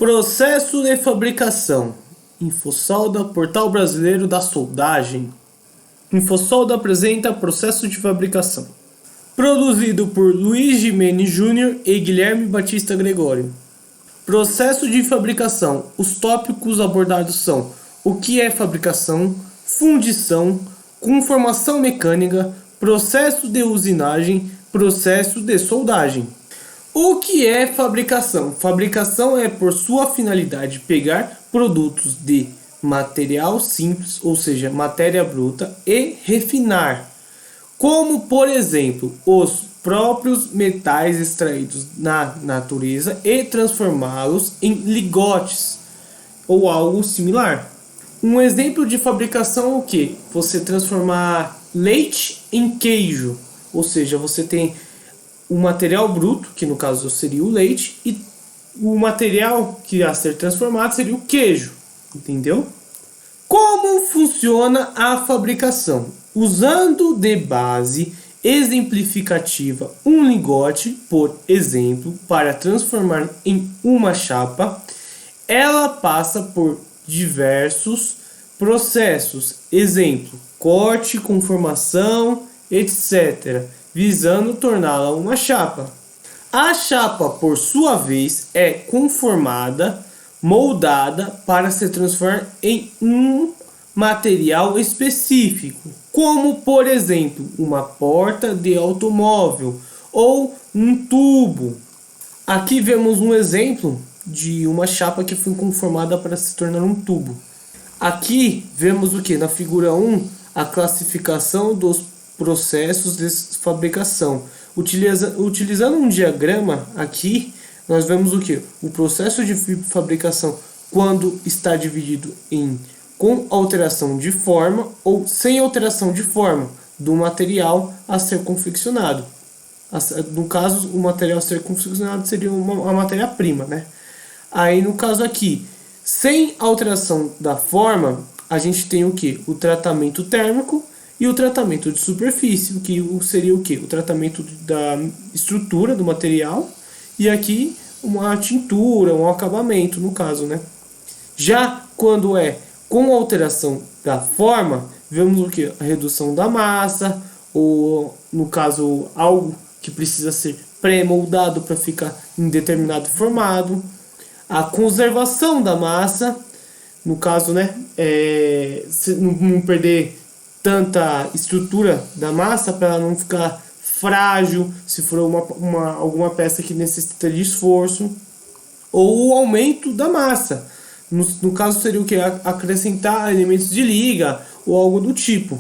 Processo de fabricação. Infosolda, Portal Brasileiro da Soldagem. Infosolda apresenta processo de fabricação. Produzido por Luiz Gimenez Júnior e Guilherme Batista Gregório. Processo de fabricação. Os tópicos abordados são: o que é fabricação, fundição, conformação mecânica, processo de usinagem, processo de soldagem. O que é fabricação? Fabricação é, por sua finalidade, pegar produtos de material simples, ou seja, matéria bruta, e refinar, como, por exemplo, os próprios metais extraídos na natureza e transformá-los em lingotes ou algo similar. Um exemplo de fabricação é o que? Você transformar leite em queijo, ou seja, você tem o material bruto, que no caso seria o leite, e o material que irá ser transformado seria o queijo, entendeu? Como funciona a fabricação? Usando de base exemplificativa um lingote, por exemplo, para transformar em uma chapa, ela passa por diversos processos, exemplo, corte, conformação, etc., visando torná-la uma chapa. A chapa, por sua vez, é conformada, moldada para se transformar em um material específico, como, por exemplo, uma porta de automóvel ou um tubo. Aqui vemos um exemplo de uma chapa que foi conformada para se tornar um tubo. Aqui vemos o que? Na figura 1, a classificação dos processos de fabricação. Utilizando um diagrama aqui, nós vemos o que? O processo de fabricação, quando está dividido em com alteração de forma ou sem alteração de forma do material a ser confeccionado. No caso, o material a ser confeccionado seria uma matéria-prima, né? Aí no caso aqui, sem alteração da forma, a gente tem o que? O tratamento térmico e o tratamento de superfície, que seria o que? O tratamento da estrutura do material, e aqui uma tintura, um acabamento, no caso, né? Já quando é com alteração da forma, vemos o que? A redução da massa, ou no caso, algo que precisa ser pré-moldado para ficar em determinado formato. A conservação da massa, no caso, né? Não perder tanta estrutura da massa para ela não ficar frágil, se for alguma peça que necessita de esforço, ou o aumento da massa. No caso seria o que? Acrescentar elementos de liga ou algo do tipo.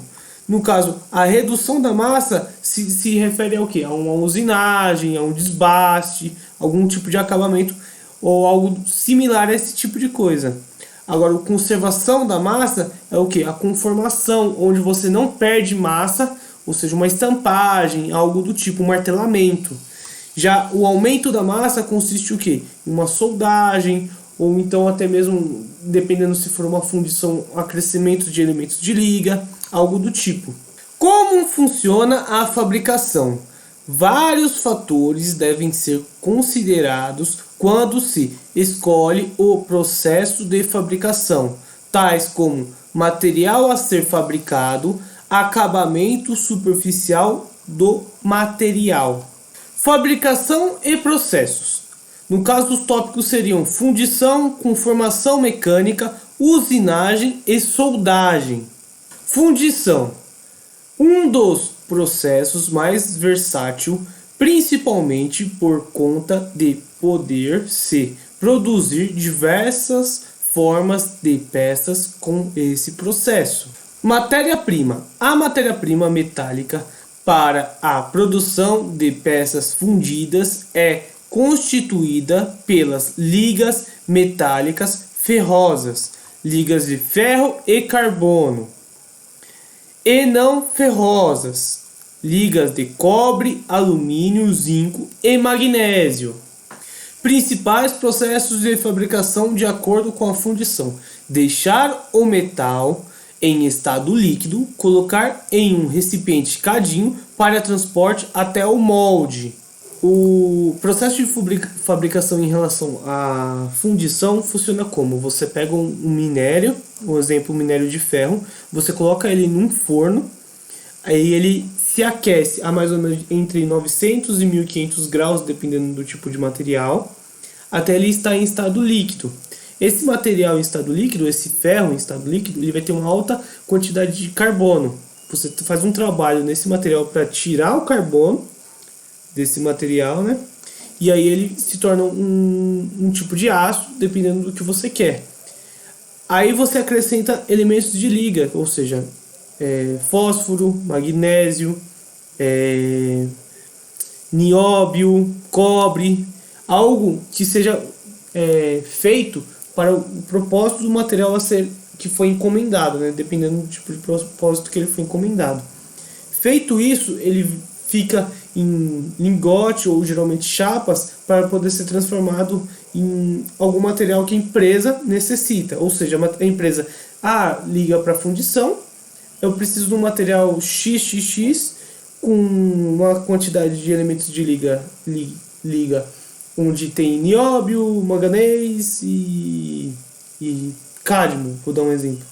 No caso, a redução da massa se refere ao que? A uma usinagem, a um desbaste, algum tipo de acabamento ou algo similar a esse tipo de coisa. Agora, a conservação da massa é o que? A conformação, onde você não perde massa, ou seja, uma estampagem, algo do tipo, um martelamento. Já o aumento da massa consiste o que? Em uma soldagem, ou então até mesmo, dependendo se for uma fundição, acrescimento de elementos de liga, algo do tipo. Como funciona a fabricação? Vários fatores devem ser considerados quando se escolhe o processo de fabricação, tais como material a ser fabricado, acabamento superficial do material. Fabricação e processos. No caso, os tópicos seriam fundição, conformação mecânica, usinagem e soldagem. Fundição. Um dos processos mais versátil, principalmente por conta de poder se produzir diversas formas de peças com esse processo. Matéria-prima. A matéria-prima metálica para a produção de peças fundidas é constituída pelas ligas metálicas ferrosas, ligas de ferro e carbono, e não ferrosas, ligas de cobre, alumínio, zinco e magnésio. Principais processos de fabricação de acordo com a fundição: deixar o metal em estado líquido, colocar em um recipiente cadinho para transporte até o molde. O processo de fabricação em relação à fundição funciona como? Você pega um minério, por exemplo, um minério de ferro, você coloca ele num forno, aí ele se aquece a mais ou menos entre 900 e 1500 graus, dependendo do tipo de material, até ele estar em estado líquido. Esse material em estado líquido, esse ferro em estado líquido, ele vai ter uma alta quantidade de carbono. Você faz um trabalho nesse material para tirar o carbono desse material, né? E aí ele se torna um tipo de aço, dependendo do que você quer. Aí você acrescenta elementos de liga, ou seja, fósforo, magnésio, nióbio, cobre, algo que seja feito para o propósito do material a ser que foi encomendado, né? Dependendo do tipo de propósito que ele foi encomendado. Feito isso, ele fica em lingote ou geralmente chapas para poder ser transformado em algum material que a empresa necessita. Ou seja, a empresa liga para fundição, eu preciso de um material XXX com uma quantidade de elementos de liga onde tem nióbio, manganês e cádmio, vou dar um exemplo.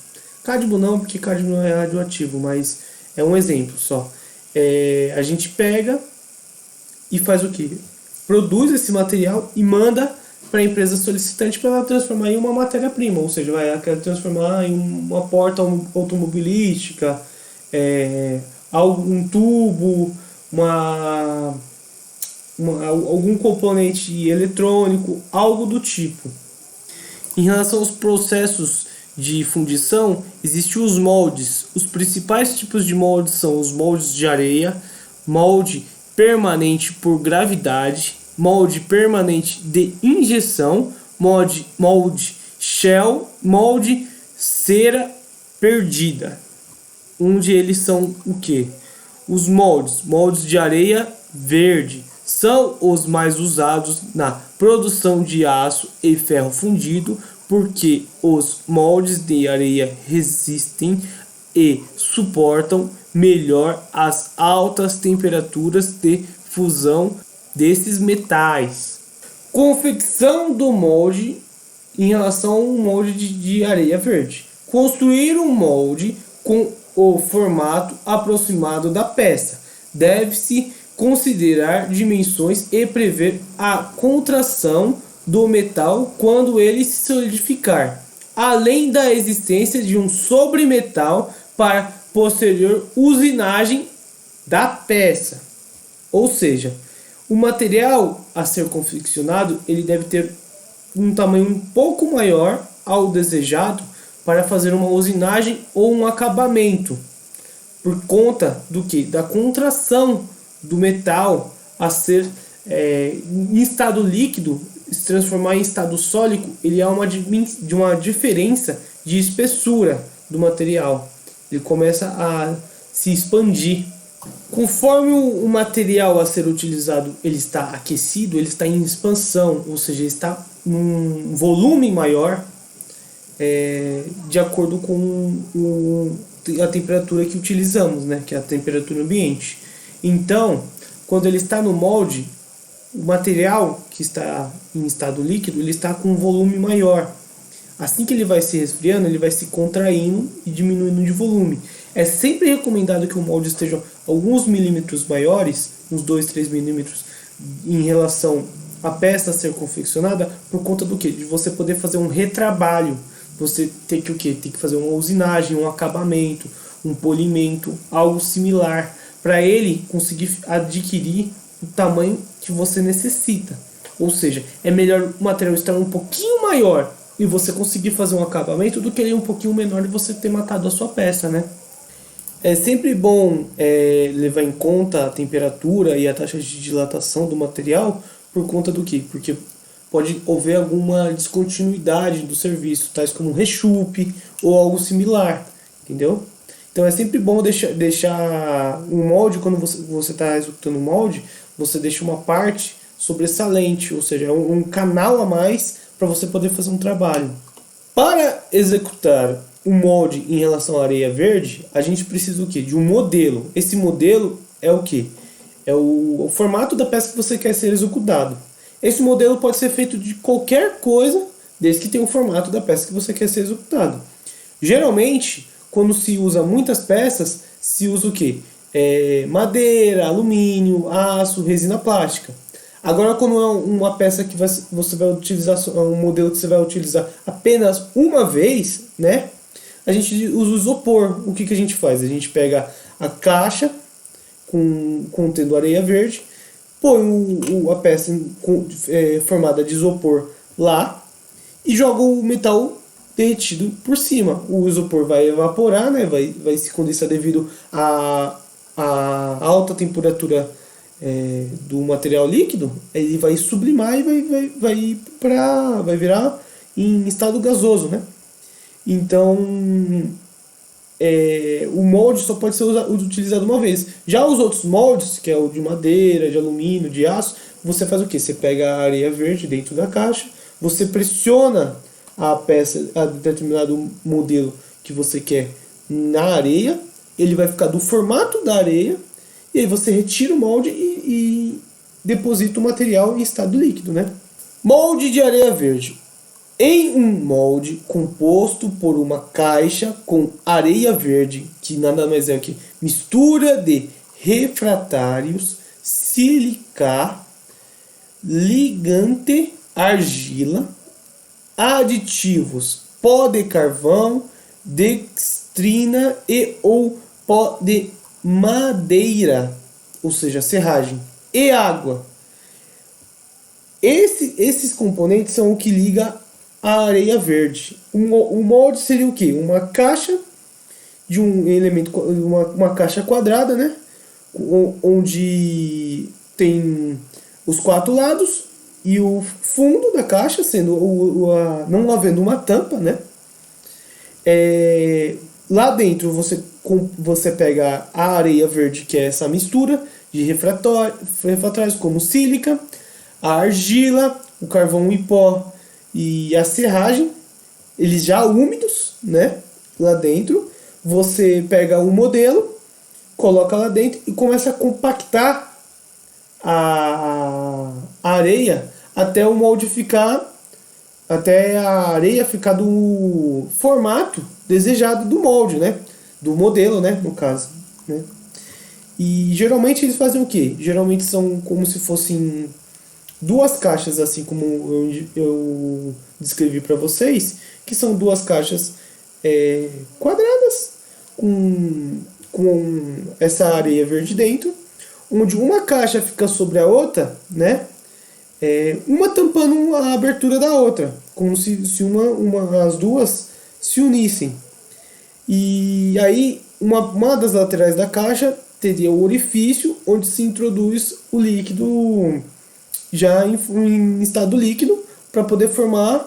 Cádmio não, porque cádmio não é radioativo, mas é um exemplo só. A gente pega e faz o que? Produz esse material e manda para a empresa solicitante para ela transformar em uma matéria-prima, ou seja, ela quer transformar em uma porta automobilística, um tubo, algum componente eletrônico, algo do tipo. Em relação aos processos de fundição, existem os moldes. Os principais tipos de moldes são os moldes de areia, molde permanente por gravidade, molde permanente de injeção, molde shell, molde cera perdida. Onde eles são o que? Os moldes de areia verde, são os mais usados na produção de aço e ferro fundido, porque os moldes de areia resistem e suportam melhor as altas temperaturas de fusão desses metais. Confecção do molde em relação ao molde de areia verde. Construir um molde com o formato aproximado da peça. Deve-se considerar dimensões e prever a contração do metal quando ele se solidificar, além da existência de um sobremetal para posterior usinagem da peça. Ou seja, o material a ser confeccionado ele deve ter um tamanho um pouco maior ao desejado para fazer uma usinagem ou um acabamento, por conta do que? Da contração do metal a ser em estado líquido, se transformar em estado sólido, ele há uma diferença de espessura do material. Ele começa a se expandir. Conforme o material a ser utilizado ele está aquecido, ele está em expansão, ou seja, ele está num volume maior, de acordo com a temperatura que utilizamos, né, que é a temperatura ambiente. Então, quando ele está no molde, o material que está em estado líquido, ele está com um volume maior. Assim que ele vai se resfriando, ele vai se contraindo e diminuindo de volume. É sempre recomendado que o molde esteja alguns milímetros maiores, uns 2, 3 milímetros, em relação à peça a ser confeccionada, por conta do quê? De você poder fazer um retrabalho. Você tem que o quê? Tem que fazer uma usinagem, um acabamento, um polimento, algo similar, para ele conseguir adquirir o tamanho que você necessita. Ou seja, é melhor o material estar um pouquinho maior e você conseguir fazer um acabamento do que ele um pouquinho menor e você ter matado a sua peça, né? É sempre bom levar em conta a temperatura e a taxa de dilatação do material, por conta do quê? Porque pode haver alguma descontinuidade do serviço, tais como um rechupe ou algo similar, entendeu? Então é sempre bom deixar um molde, quando você está executando um molde, você deixa uma parte sobressalente, ou seja, um canal a mais para você poder fazer um trabalho. Para executar um molde em relação à areia verde, a gente precisa do quê? De um modelo. Esse modelo é o quê? É o formato da peça que você quer ser executado. Esse modelo pode ser feito de qualquer coisa, desde que tenha o formato da peça que você quer ser executado. Geralmente, quando se usa muitas peças, se usa o quê? Madeira, alumínio, aço, resina plástica. Agora, quando é uma peça que você vai utilizar, um modelo que você vai utilizar apenas uma vez, né? A gente usa o isopor. O que a gente faz? A gente pega a caixa contendo areia verde, põe a peça formada de isopor lá e joga o metal derretido por cima. O isopor vai evaporar, né? vai se condensar devido à alta temperatura do material líquido. Ele vai sublimar e vai virar em estado gasoso, né? Então o molde só pode ser utilizado uma vez. Já os outros moldes, que é o de madeira, de alumínio, de aço, você faz o que? Você pega a areia verde dentro da caixa, você pressiona a peça, a determinado modelo que você quer na areia, ele vai ficar do formato da areia, e aí você retira o molde e deposita o material em estado líquido, né? Molde de areia verde. Em um molde composto por uma caixa com areia verde, que nada mais é que mistura de refratários, sílica, ligante, argila, aditivos, pó de carvão, dextrina e ou pó de madeira, ou seja, serragem, e água. Esses componentes são o que liga a areia verde. O molde seria o que? Uma caixa de um elemento, uma caixa quadrada, né? Onde tem os 4 lados e o fundo da caixa, sendo não havendo uma tampa, né? Lá dentro você pega a areia verde, que é essa mistura de refratários como sílica, a argila, o carvão em pó e a serragem, eles já úmidos, né? Lá dentro, você pega o modelo, coloca lá dentro e começa a compactar a areia até o molde ficar, até a areia ficar do formato desejado do molde, né? Do modelo, né? No caso, né? E geralmente eles fazem o quê? Geralmente são como se fossem 2 caixas, assim como eu descrevi para vocês, que são 2 caixas quadradas com essa areia verde dentro, onde uma caixa fica sobre a outra, né? Uma tampando a abertura da outra, como se as duas se unissem. E aí uma das laterais da caixa teria o orifício onde se introduz o líquido já em estado líquido para poder formar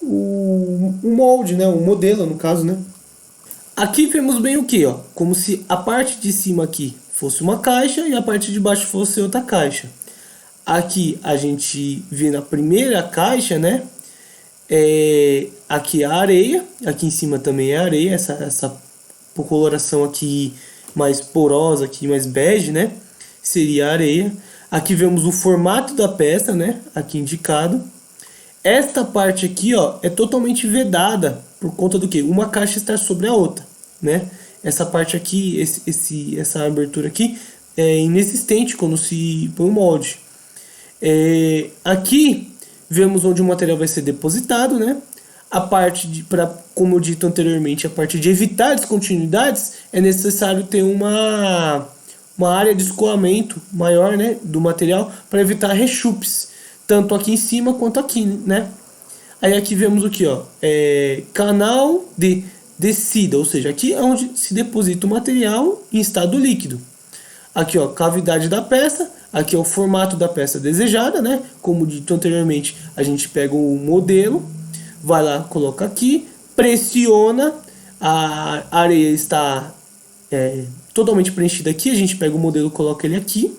o molde, né? O modelo, no caso, né? Aqui vemos bem o que, ó? Como se a parte de cima aqui fosse uma caixa e a parte de baixo fosse outra caixa. Aqui a gente vê na primeira caixa, né? Aqui a areia, aqui em cima também é areia, essa coloração aqui mais porosa, aqui mais bege, né? Seria a areia. Aqui vemos o formato da peça, né? Aqui indicado. Esta parte aqui, ó, é totalmente vedada por conta do que? Uma caixa está sobre a outra, né? Essa parte aqui, essa abertura aqui é inexistente quando se põe o molde. Aqui vemos onde o material vai ser depositado, né? A parte como eu dito anteriormente, a parte de evitar descontinuidades, é necessário ter uma área de escoamento maior, né, do material para evitar rechupes, tanto aqui em cima quanto aqui, né? Aí aqui vemos o que, ó, canal de descida, ou seja, aqui é onde se deposita o material em estado líquido. Aqui, ó, cavidade da peça, aqui é o formato da peça desejada, né? Como dito anteriormente, a gente pega o modelo, vai lá, coloca aqui, pressiona, a areia está totalmente preenchida aqui, a gente pega o modelo, coloca ele aqui,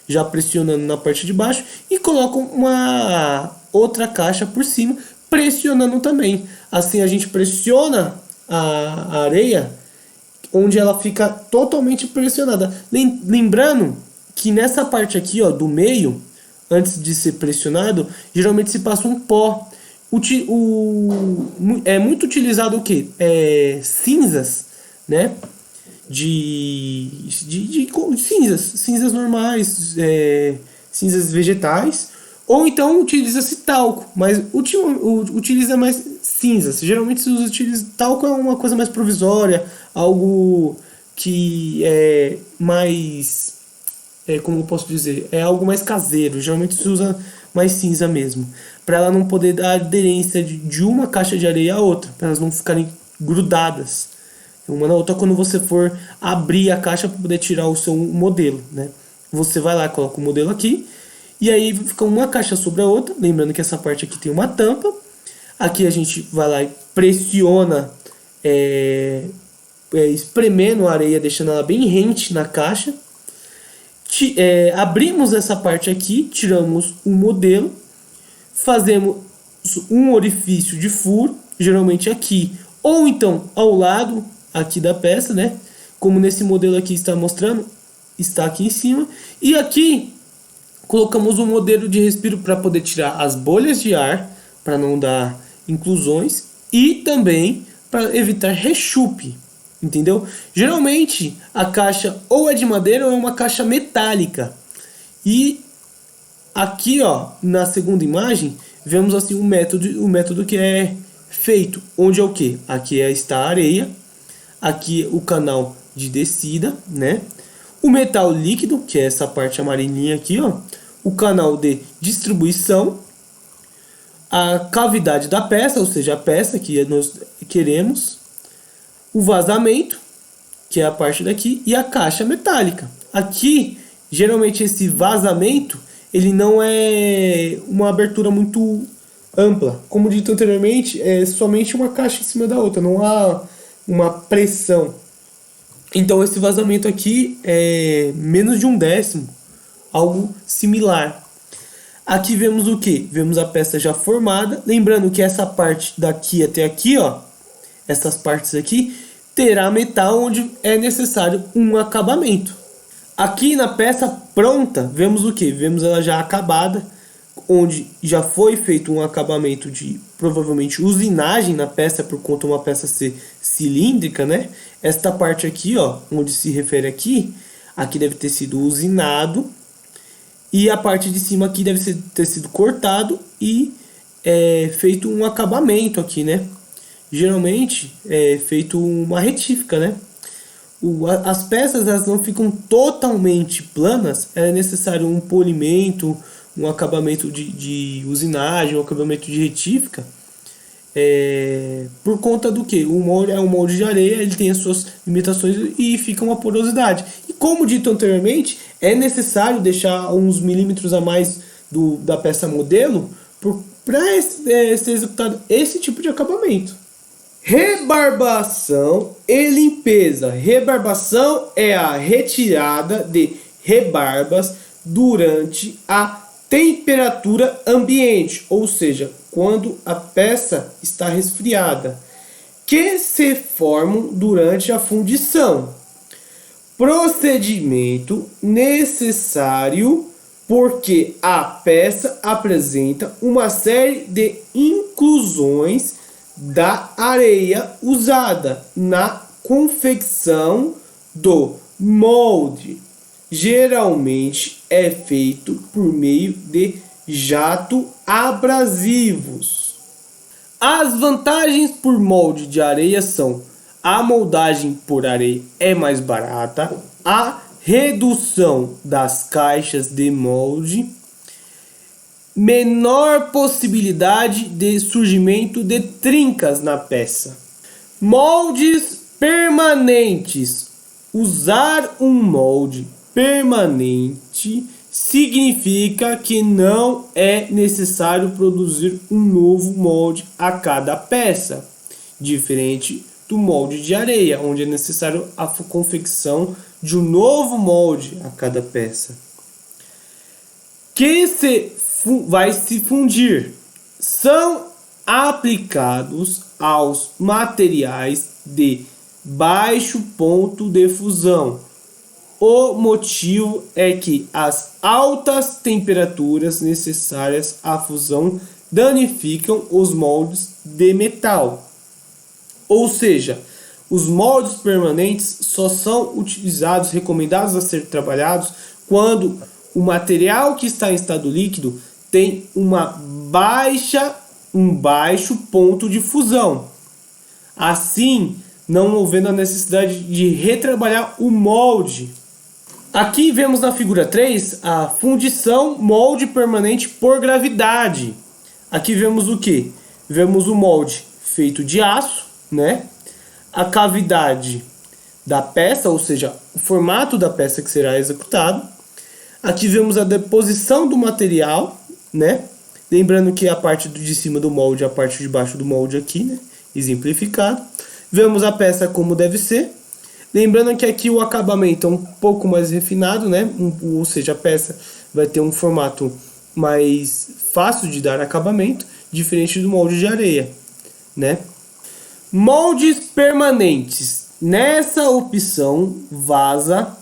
já pressionando na parte de baixo, e coloca uma outra caixa por cima, pressionando também. Assim a gente pressiona a areia, onde ela fica totalmente pressionada. Lembrando que nessa parte aqui, ó, do meio, antes de ser pressionado, geralmente se passa um pó. É muito utilizado o quê? Cinzas, né? De cinzas normais, cinzas vegetais, ou então utiliza-se talco, mas utiliza mais cinzas. Geralmente se utiliza talco, é uma coisa mais provisória, algo que é mais, como eu posso dizer, é algo mais caseiro. Geralmente se usa mais cinza mesmo, para ela não poder dar aderência de uma caixa de areia a outra, para elas não ficarem grudadas uma na outra quando você for abrir a caixa para poder tirar o seu modelo, né? Você vai lá, coloca o modelo aqui, e aí fica uma caixa sobre a outra, lembrando que essa parte aqui tem uma tampa. Aqui a gente vai lá e pressiona, espremendo a areia, deixando ela bem rente na caixa. Abrimos essa parte aqui, tiramos o modelo, fazemos um orifício de furo, geralmente aqui, ou então ao lado aqui da peça, né? Como nesse modelo aqui está mostrando, está aqui em cima. E aqui colocamos um modelo de respiro para poder tirar as bolhas de ar, para não dar inclusões, e também para evitar rechupe, entendeu? Geralmente a caixa ou é de madeira ou é uma caixa metálica. E aqui, ó, na segunda imagem, vemos assim o método que é feito, onde é o que? Aqui está a areia, aqui o canal de descida, né? O metal líquido, que é essa parte amarelinha aqui, ó, o canal de distribuição, a cavidade da peça, ou seja, a peça que nós queremos, o vazamento, que é a parte daqui, e a caixa metálica. Aqui, geralmente esse vazamento, ele não é uma abertura muito ampla. Como dito anteriormente, é somente uma caixa em cima da outra, não há uma pressão. Então esse vazamento aqui é menos de 1/10, algo similar. Aqui vemos o que? Vemos a peça já formada. Lembrando que essa parte daqui até aqui, ó, essas partes aqui, terá metal onde é necessário um acabamento. Aqui na peça pronta, vemos o que? Vemos ela já acabada, onde já foi feito um acabamento de provavelmente usinagem na peça, por conta de uma peça ser cilíndrica, né? Esta parte aqui, ó, onde se refere aqui deve ter sido usinado, e a parte de cima aqui deve ter sido cortado e feito um acabamento aqui, né? Geralmente é feito uma retífica, né? As peças elas não ficam totalmente planas, é necessário um polimento, um acabamento de usinagem, um acabamento de retífica, por conta do que? O molde é um molde de areia, ele tem as suas limitações e fica uma porosidade. E como dito anteriormente, é necessário deixar uns milímetros a mais da peça modelo para ser executado esse tipo de acabamento. Rebarbação e limpeza. Rebarbação é a retirada de rebarbas durante a temperatura ambiente, ou seja, quando a peça está resfriada, que se formam durante a fundição. Procedimento necessário porque a peça apresenta uma série de inclusões da areia usada na confecção do molde. Geralmente é feito por meio de jato abrasivos. As vantagens por molde de areia são: a moldagem por areia é mais barata, a redução das caixas de molde, menor possibilidade de surgimento de trincas na peça. Moldes permanentes. Usar um molde permanente significa que não é necessário produzir um novo molde a cada peça, diferente do molde de areia, onde é necessário a confecção de um novo molde a cada peça. Que vai se fundir são aplicados aos materiais de baixo ponto de fusão, O motivo é que as altas temperaturas necessárias à fusão danificam os moldes de metal. Ou seja, os moldes permanentes só são utilizados, recomendados a ser trabalhados, quando o material que está em estado líquido tem um baixo ponto de fusão. Assim, não havendo a necessidade de retrabalhar o molde. Aqui vemos na figura 3 a fundição molde permanente por gravidade. Aqui vemos o que? Vemos o molde feito de aço, né? A cavidade da peça, ou seja, o formato da peça que será executado. Aqui vemos a deposição do material, né? Lembrando que a parte de cima do molde é a parte de baixo do molde aqui, né? Exemplificado. Vemos a peça como deve ser. Lembrando que aqui o acabamento é um pouco mais refinado, né? Ou seja, a peça vai ter um formato mais fácil de dar acabamento, diferente do molde de areia, né? Moldes permanentes. Nessa opção vaza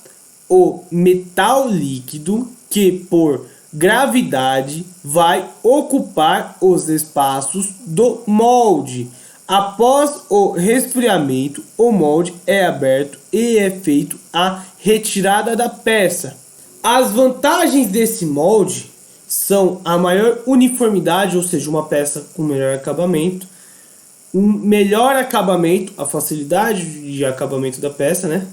o metal líquido que por gravidade vai ocupar os espaços do molde. Após o resfriamento, o molde é aberto e é feito a retirada da peça. As vantagens desse molde são a maior uniformidade, ou seja, uma peça com melhor acabamento, um melhor acabamento, a facilidade de acabamento da peça, né?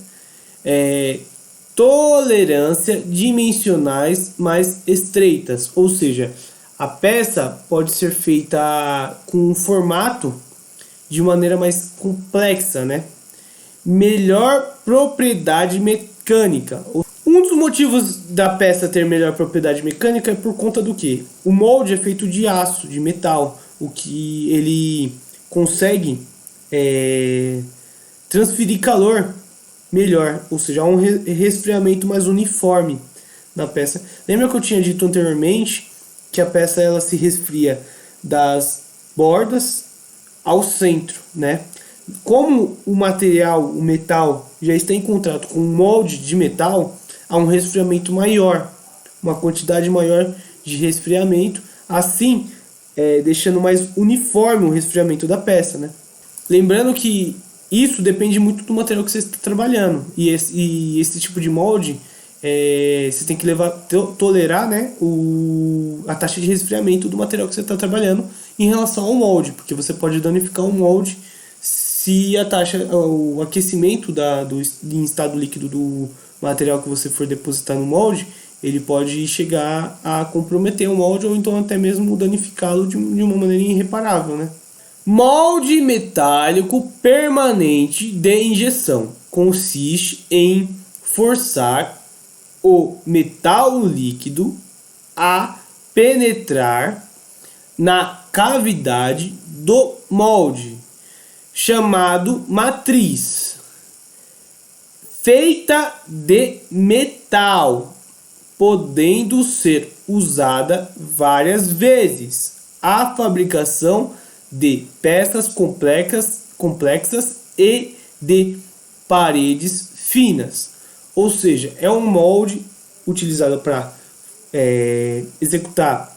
Tolerância dimensionais mais estreitas, ou seja, a peça pode ser feita com um formato de maneira mais complexa, né? Melhor propriedade mecânica. Um dos motivos da peça ter melhor propriedade mecânica é por conta do que? O molde é feito de aço, de metal, o que ele consegue transferir calor melhor, ou seja, há um resfriamento mais uniforme na peça. Lembra que eu tinha dito anteriormente que a peça ela se resfria das bordas ao centro, né? Como o material, o metal, já está em contato com um molde de metal, há um resfriamento maior, uma quantidade maior de resfriamento, assim deixando mais uniforme o resfriamento da peça, né? Lembrando que isso depende muito do material que você está trabalhando, e esse tipo de molde você tem que tolerar, né, a taxa de resfriamento do material que você está trabalhando em relação ao molde, porque você pode danificar o molde se o aquecimento em estado líquido do material que você for depositar no molde, ele pode chegar a comprometer o molde ou então até mesmo danificá-lo de uma maneira irreparável, né? Molde metálico permanente de injeção consiste em forçar o metal líquido a penetrar na cavidade do molde, chamado matriz, feita de metal, podendo ser usada várias vezes. A fabricação de peças complexas e de paredes finas. Ou seja, é um molde utilizado para executar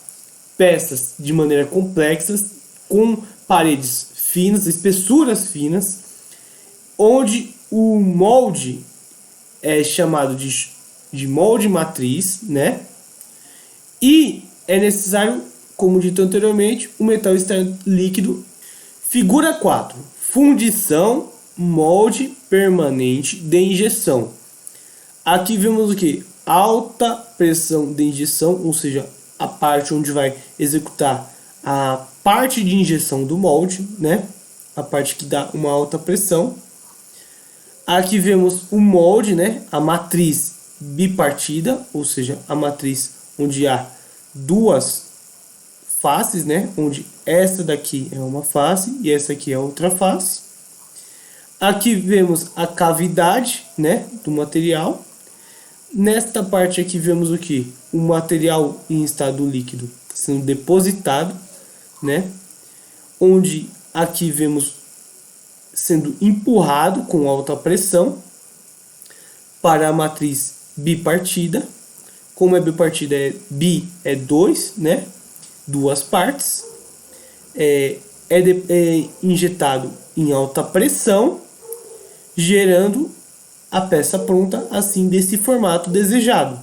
peças de maneira complexas, com paredes finas, espessuras finas, onde o molde é chamado de molde matriz, né? E é necessário, como dito anteriormente, o metal estar líquido. Figura 4. Fundição molde permanente de injeção. Aqui vemos o que? Alta pressão de injeção, ou seja, a parte onde vai executar a parte de injeção do molde, né? A parte que dá uma alta pressão. Aqui vemos o molde, né? A matriz bipartida, ou seja, a matriz onde há duas faces, né? Onde essa daqui é uma face e essa aqui é outra face. Aqui vemos a cavidade, né, do material. Nesta parte aqui vemos o que? O material em estado líquido sendo depositado, né? Onde aqui vemos sendo empurrado com alta pressão para a matriz bipartida. Como é bipartida, bi é 2, né? Duas partes. É injetado em alta pressão, gerando a peça pronta, assim, desse formato desejado.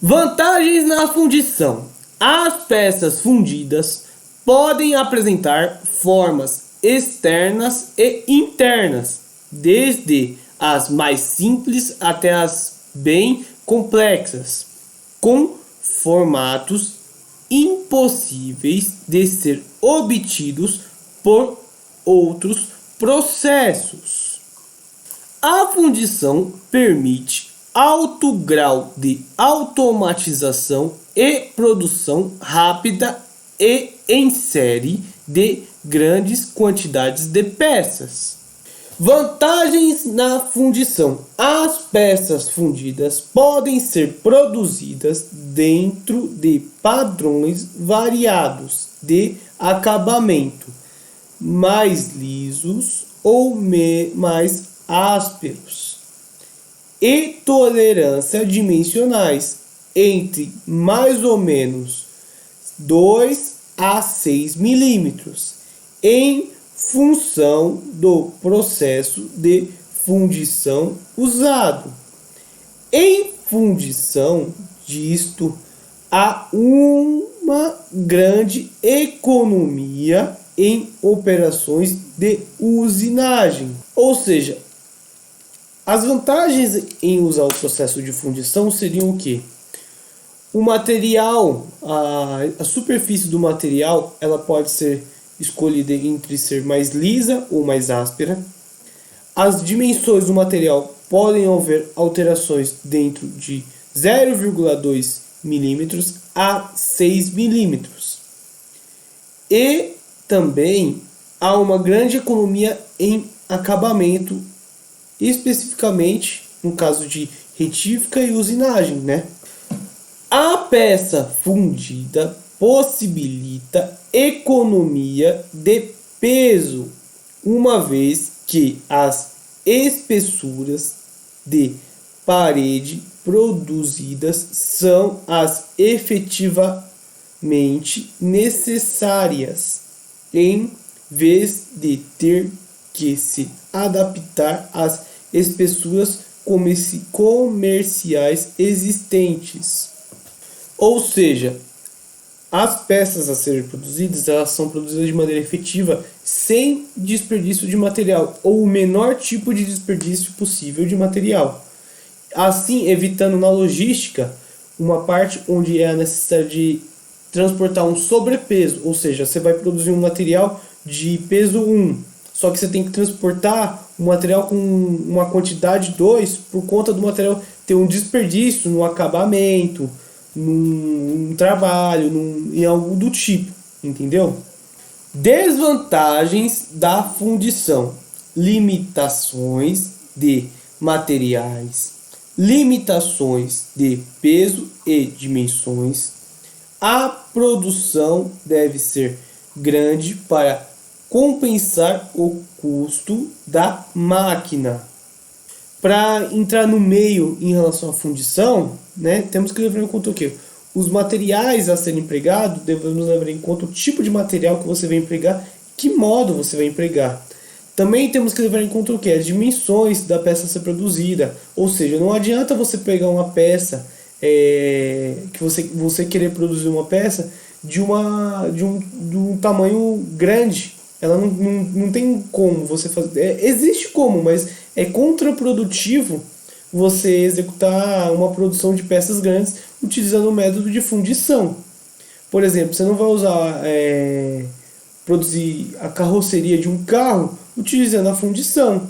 Vantagens na fundição. As peças fundidas podem apresentar formas externas e internas, desde as mais simples até as bem complexas, com formatos impossíveis de ser obtidos por outros processos. A fundição permite alto grau de automatização e produção rápida e em série de grandes quantidades de peças. Vantagens na fundição. As peças fundidas podem ser produzidas dentro de padrões variados de acabamento, mais lisos ou mais ásperos, e tolerância dimensionais entre mais ou menos 2 a 6 milímetros, em função do processo de fundição usado. Em fundição disto, há uma grande economia em operações de usinagem. Ou seja, as vantagens em usar o processo de fundição seriam o quê? O material, a superfície do material, ela pode ser escolhida entre ser mais lisa ou mais áspera. As dimensões do material podem haver alterações dentro de 0,2 milímetros a 6 milímetros. E também há uma grande economia em acabamento, especificamente no caso de retífica e usinagem, né? A peça fundida possibilita economia de peso, uma vez que as espessuras de parede produzidas são as efetivamente necessárias, em vez de ter que se adaptar às espessuras comerciais existentes. Ou seja, as peças a serem produzidas, elas são produzidas de maneira efetiva, sem desperdício de material, ou o menor tipo de desperdício possível de material. Assim, evitando na logística uma parte onde é a necessidade de transportar um sobrepeso, ou seja, você vai produzir um material de peso 1, só que você tem que transportar um material com uma quantidade 2 por conta do material ter um desperdício no acabamento, num trabalho, em algo do tipo, entendeu? Desvantagens da fundição: limitações de materiais, limitações de peso e dimensões. A produção deve ser grande para compensar o custo da máquina. Para entrar no meio em relação à fundição, né, temos que levar em conta o quê? Os materiais a serem empregados, devemos levar em conta o tipo de material que você vai empregar, que modo você vai empregar. Também temos que levar em conta o quê? As dimensões da peça a ser produzida. Ou seja, não adianta você pegar uma peça, que você querer produzir uma peça de um tamanho grande. Ela não tem como você fazer. Existe como, mas é contraprodutivo você executar uma produção de peças grandes utilizando o método de fundição. Por exemplo, você não vai usar produzir a carroceria de um carro utilizando a fundição.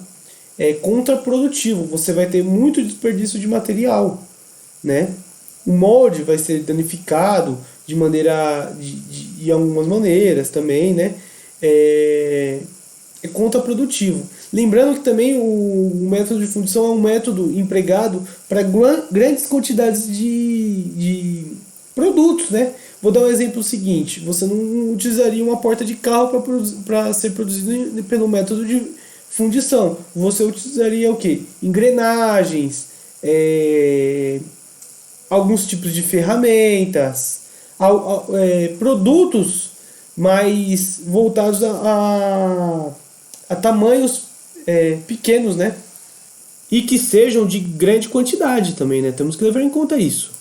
É contraprodutivo, você vai ter muito desperdício de material, né? O molde vai ser danificado de algumas maneiras também, né? É contraprodutivo. Lembrando que também o método de fundição é um método empregado para grandes quantidades de produtos, né? Vou dar um exemplo seguinte: você não utilizaria uma porta de carro para ser produzido pelo método de fundição. Você utilizaria o quê? Engrenagens, alguns tipos de ferramentas, produtos mais voltados a tamanhos pequenos, né? E que sejam de grande quantidade também, né? Temos que levar em conta isso.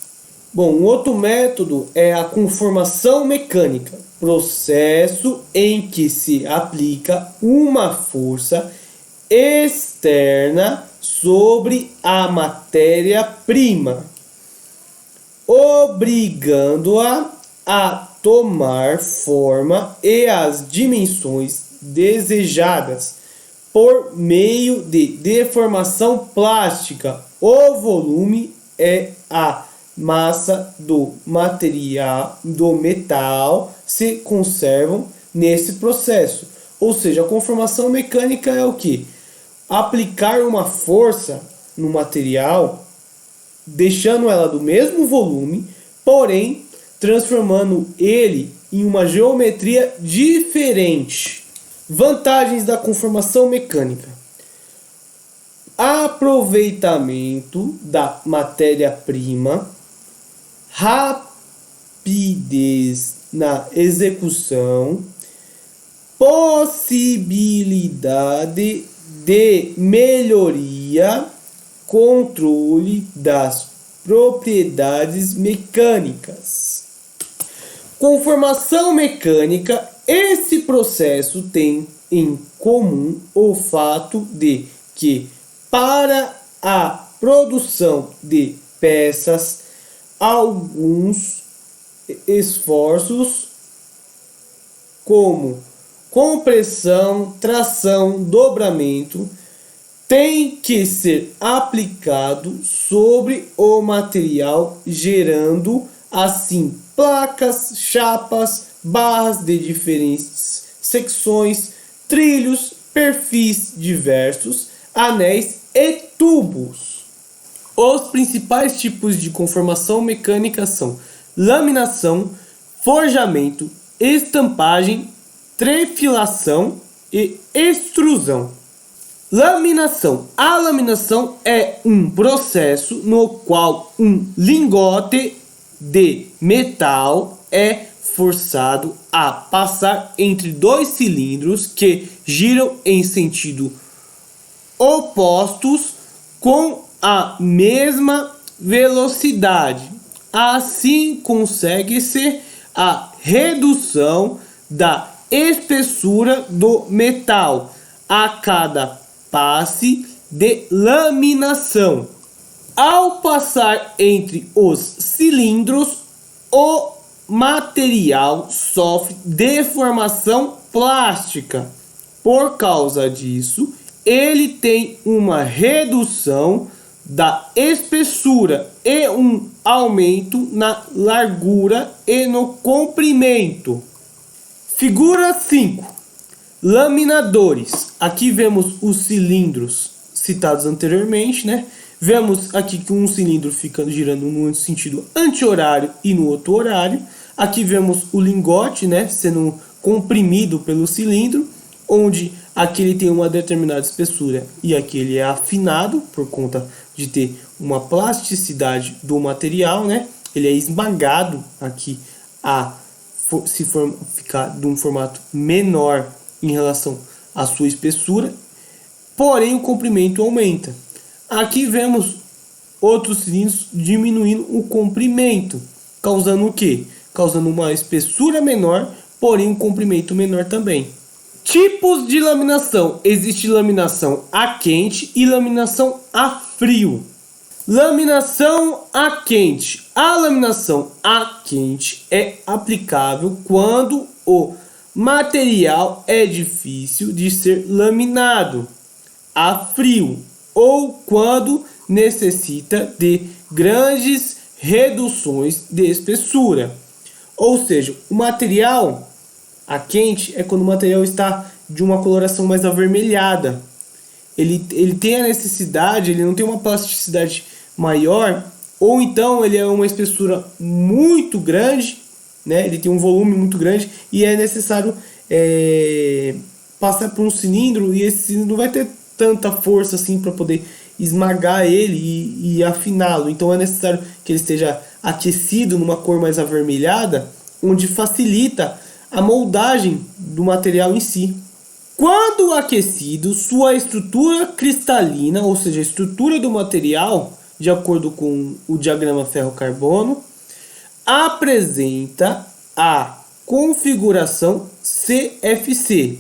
Bom, um outro método é a conformação mecânica, processo em que se aplica uma força externa sobre a matéria-prima, obrigando-a a tomar forma e as dimensões desejadas por meio de deformação plástica. O volume é a massa do material, do metal, se conservam nesse processo. Ou seja, a conformação mecânica é o que? Aplicar uma força no material, deixando ela do mesmo volume, porém transformando ele em uma geometria diferente. Vantagens da conformação mecânica: aproveitamento da matéria-prima, rapidez na execução, possibilidade de melhoria, controle das propriedades mecânicas. Conformação mecânica. Esse processo tem em comum o fato de que, para a produção de peças, alguns esforços como compressão, tração, dobramento têm que ser aplicados sobre o material, gerando assim placas, chapas, barras de diferentes secções, trilhos, perfis diversos, anéis e tubos. Os principais tipos de conformação mecânica são laminação, forjamento, estampagem, trefilação e extrusão. Laminação. A laminação é um processo no qual um lingote de metal é forçado a passar entre dois cilindros que giram em sentido opostos com a mesma velocidade. Assim consegue-se a redução da espessura do metal a cada passe de laminação. Ao passar entre os cilindros, o material sofre deformação plástica. Por causa disso, ele tem uma redução da espessura e um aumento na largura e no comprimento. Figura 5. Laminadores. Aqui vemos os cilindros citados anteriormente, né? Vemos aqui que um cilindro fica girando no sentido anti-horário e no outro horário. Aqui vemos o lingote, né, sendo comprimido pelo cilindro, onde aqui ele tem uma determinada espessura e aqui ele é afinado por conta de ter uma plasticidade do material, né? Ele é esmagado aqui ficar de um formato menor em relação à sua espessura, porém o comprimento aumenta. Aqui vemos outros cilindros diminuindo o comprimento, causando o quê? Causando uma espessura menor, porém um comprimento menor também. Tipos de laminação. Existe laminação a quente e laminação a frio. Laminação a quente. A laminação a quente é aplicável quando o material é difícil de ser laminado a frio ou quando necessita de grandes reduções de espessura. Ou seja, o material a quente é quando o material está de uma coloração mais avermelhada. Ele tem a necessidade, ele não tem uma plasticidade maior, ou então ele é uma espessura muito grande, né? Ele tem um volume muito grande e é necessário passar por um cilindro, e esse cilindro não vai ter tanta força assim para poder esmagar ele e afiná-lo. Então é necessário que ele esteja aquecido numa cor mais avermelhada, onde facilita a moldagem do material em si. Quando aquecido, sua estrutura cristalina, ou seja, a estrutura do material, de acordo com o diagrama ferro-carbono, apresenta a configuração CFC.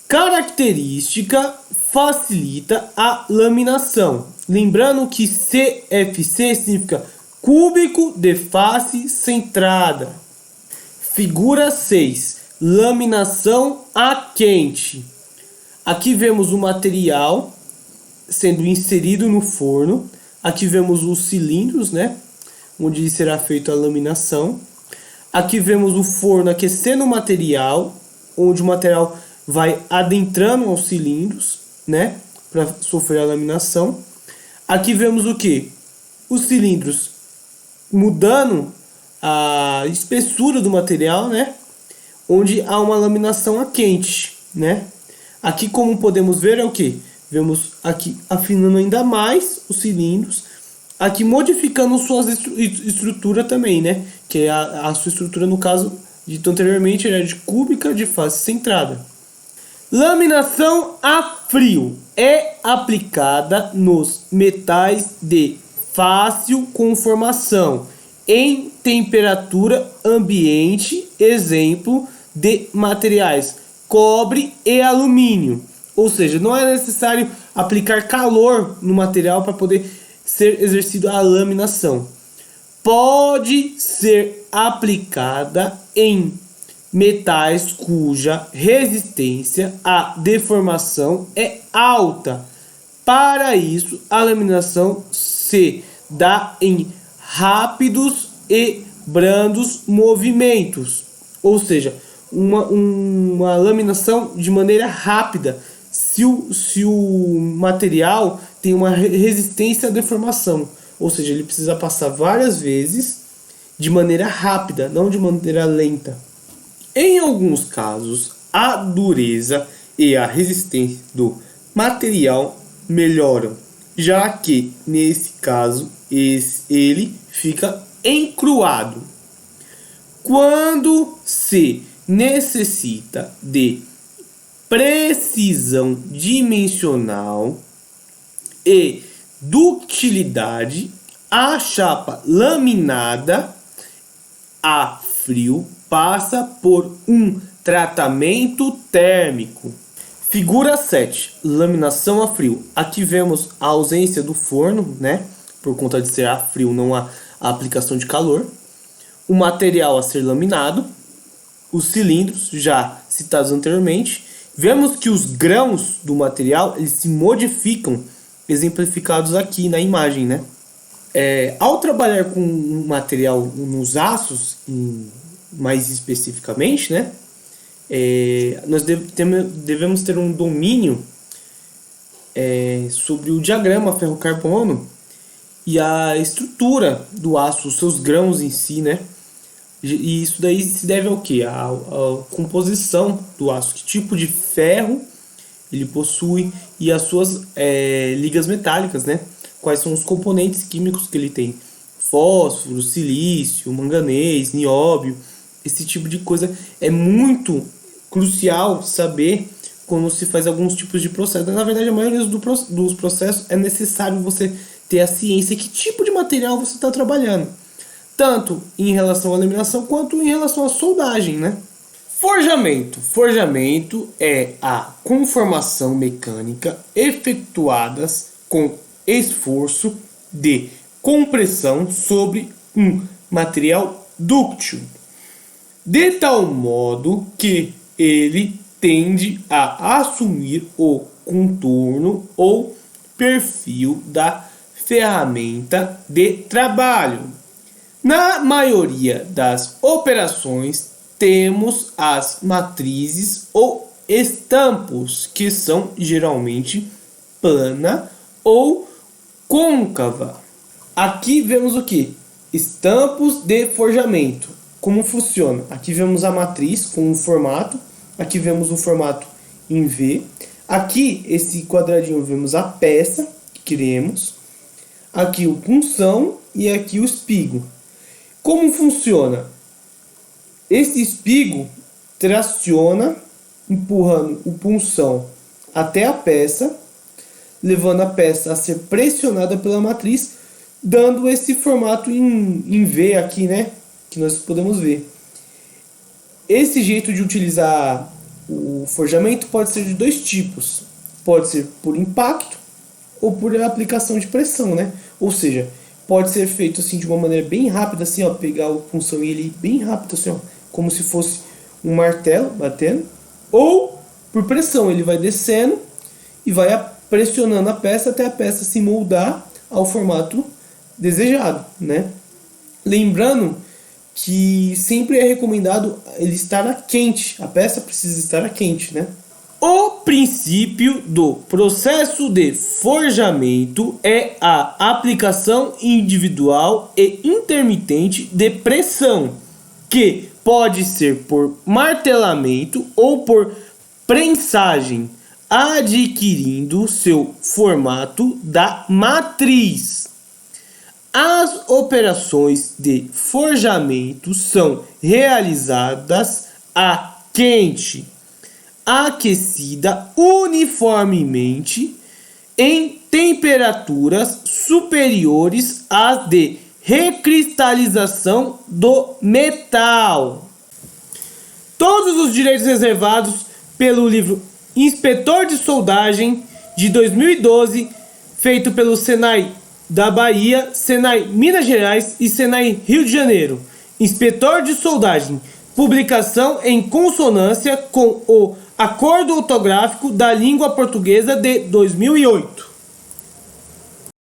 Característica facilita a laminação. Lembrando que CFC significa cúbico de face centrada. Figura 6. Laminação a quente. Aqui vemos o material sendo inserido no forno. Aqui vemos os cilindros, né, onde será feita a laminação. Aqui vemos o forno aquecendo o material, onde o material vai adentrando aos cilindros, né, para sofrer a laminação. Aqui vemos o que? Os cilindros mudando a espessura do material, né, onde há uma laminação a quente, né. Aqui, como podemos ver, é o que? Vemos aqui afinando ainda mais os cilindros, aqui modificando sua estrutura também, né, que é a sua estrutura, no caso dito anteriormente, era de cúbica de face centrada. Laminação a frio é aplicada nos metais de fácil conformação em temperatura ambiente, exemplo de materiais cobre e alumínio. Ou seja, não é necessário aplicar calor no material para poder ser exercida a laminação. Pode ser aplicada em metais cuja resistência à deformação é alta. Para isso, a laminação se dá em rápidos e brandos movimentos, ou seja, uma laminação de maneira rápida, se o material tem uma resistência à deformação, ou seja, ele precisa passar várias vezes de maneira rápida, não de maneira lenta. Em alguns casos, a dureza e a resistência do material melhoram, já que, nesse caso, ele fica encruado. Quando se necessita de precisão dimensional e ductilidade, a chapa laminada a frio passa por um tratamento térmico. Figura 7. Laminação a frio. Aqui vemos a ausência do forno, né? Por conta de ser a frio, não há a aplicação de calor. O material a ser laminado. Os cilindros, já citados anteriormente. Vemos que os grãos do material eles se modificam, exemplificados aqui na imagem, né? Ao trabalhar com um material nos aços, mais especificamente, né? Nós devemos ter um domínio sobre o diagrama ferro-carbono e a estrutura do aço, os seus grãos em si, né? E isso daí se deve ao que? A composição do aço, que tipo de ferro ele possui e as suas ligas metálicas, né? Quais são os componentes químicos que ele tem: fósforo, silício, manganês, nióbio. Esse tipo de coisa é muito crucial saber quando se faz alguns tipos de processo. Na verdade, a maioria dos processos é necessário você ter a ciência que tipo de material você está trabalhando, tanto em relação à laminação quanto em relação à soldagem, né? Forjamento. Forjamento é a conformação mecânica efetuadas com esforço de compressão sobre um material dúctil, de tal modo que ele tende a assumir o contorno ou perfil da ferramenta de trabalho. Na maioria das operações, temos as matrizes ou estampos, que são geralmente plana ou côncava. Aqui vemos o que? Estampos de forjamento. Como funciona? Aqui vemos a matriz com um formato. Aqui vemos o formato em V. Aqui, esse quadradinho, vemos a peça, queremos, aqui o punção e aqui o espigo. Como funciona? Esse espigo traciona, empurrando o punção até a peça, levando a peça a ser pressionada pela matriz, dando esse formato em V aqui, né? Que nós podemos ver. Esse jeito de utilizar o forjamento pode ser de dois tipos. Pode ser por impacto ou por aplicação de pressão, né? Ou seja, pode ser feito assim de uma maneira bem rápida, assim, ó, pegar o punção e ele bem rápido, assim, ó, como se fosse um martelo batendo, ou por pressão, ele vai descendo e vai pressionando a peça até a peça se moldar ao formato desejado, né? Lembrando que sempre é recomendado ele estar quente, a peça precisa estar quente, né? O princípio do processo de forjamento é a aplicação individual e intermitente de pressão, que pode ser por martelamento ou por prensagem, adquirindo seu formato da matriz. As operações de forjamento são realizadas a quente, aquecida uniformemente em temperaturas superiores às de recristalização do metal. Todos os direitos reservados pelo livro Inspetor de Soldagem de 2012, feito pelo Senai da Bahia, Senai Minas Gerais e Senai Rio de Janeiro. Inspetor de Soldagem. Publicação em consonância com o Acordo Ortográfico da Língua Portuguesa de 2008.